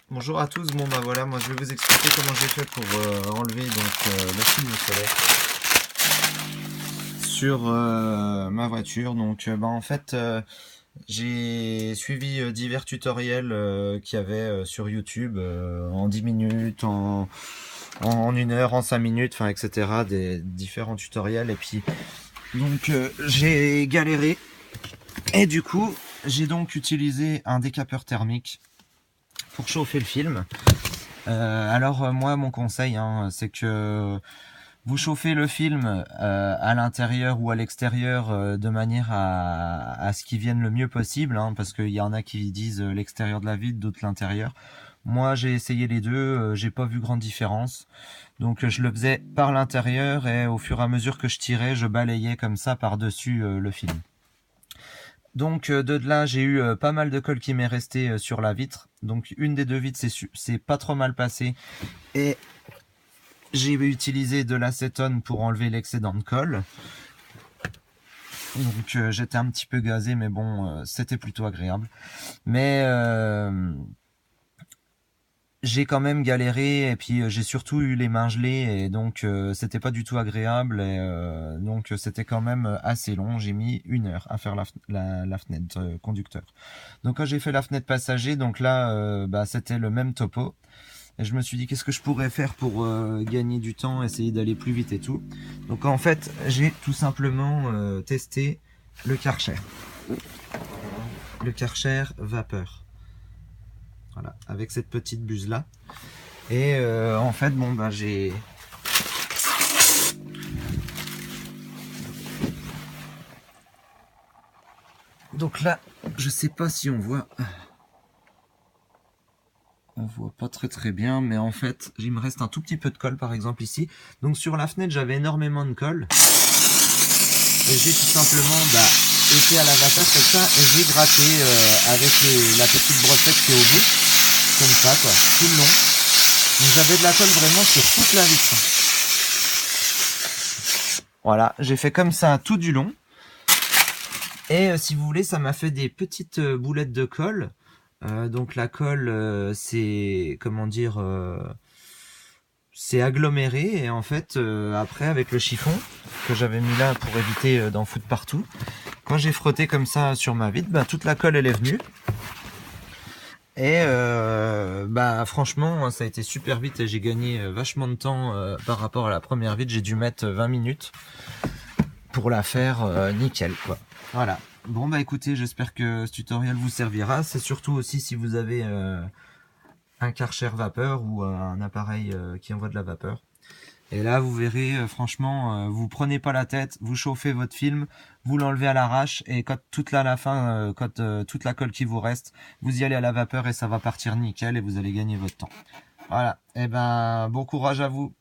Bonjour à tous, bon bah voilà, moi je vais vous expliquer comment j'ai fait pour enlever le film solaire sur ma voiture. Donc bah en fait j'ai suivi divers tutoriels qu'il y avait sur YouTube en 10 minutes, en 1 heure, en 5 minutes, enfin etc. Des différents tutoriels et puis donc j'ai galéré et du coup j'ai donc utilisé un décapeur thermique pour chauffer le film. Alors moi mon conseil hein, c'est que vous chauffez le film à l'intérieur ou à l'extérieur de manière à ce qu'il vienne le mieux possible hein, parce qu'il y en a qui disent l'extérieur de la vitre, d'autres l'intérieur. Moi j'ai essayé les deux, j'ai pas vu grande différence. Donc je le faisais par l'intérieur et au fur et à mesure que je tirais, je balayais comme ça par-dessus le film. Donc de là, j'ai eu pas mal de colle qui m'est resté sur la vitre. Donc une des deux vitres, c'est pas trop mal passé. Et j'ai utilisé de l'acétone pour enlever l'excédent de colle. Donc j'étais un petit peu gazé, mais bon, c'était plutôt agréable. Mais j'ai quand même galéré et puis j'ai surtout eu les mains gelées et donc c'était pas du tout agréable et donc c'était quand même assez long. J'ai mis 1 heure à faire la fenêtre conducteur. Donc quand j'ai fait la fenêtre passager, donc là bah, c'était le même topo. Et je me suis dit qu'est-ce que je pourrais faire pour gagner du temps, essayer d'aller plus vite et tout. Donc en fait j'ai tout simplement testé le Karcher. Le Karcher vapeur. Voilà, avec cette petite buse là. Et en fait bon bah j'ai... Donc là, je sais pas si on voit... On voit pas très bien, mais en fait, il me reste un tout petit peu de colle par exemple ici. Donc sur la fenêtre, j'avais énormément de colle. Et j'ai tout simplement été à la vapeur comme ça et j'ai gratté avec la petite brossette qui est au bout. Comme ça quoi, tout le long. Donc j'avais de la colle vraiment sur toute la vitre. Voilà, j'ai fait comme ça tout du long. Et si vous voulez, ça m'a fait des petites boulettes de colle. Donc la colle, c'est comment dire, c'est aggloméré et en fait après avec le chiffon que j'avais mis là pour éviter d'en foutre partout, quand j'ai frotté comme ça sur ma vitre, bah, toute la colle elle est venue. Et bah franchement ça a été super vite et j'ai gagné vachement de temps par rapport à la première vitre. J'ai dû mettre 20 minutes pour la faire nickel quoi. Voilà. Bon bah écoutez, j'espère que ce tutoriel vous servira. C'est surtout aussi si vous avez un Karcher vapeur ou un appareil qui envoie de la vapeur. Et là vous verrez franchement, vous prenez pas la tête, vous chauffez votre film, vous l'enlevez à l'arrache et quand toute la fin, quand toute la colle qui vous reste, vous y allez à la vapeur et ça va partir nickel et vous allez gagner votre temps. Voilà, et ben bon courage à vous.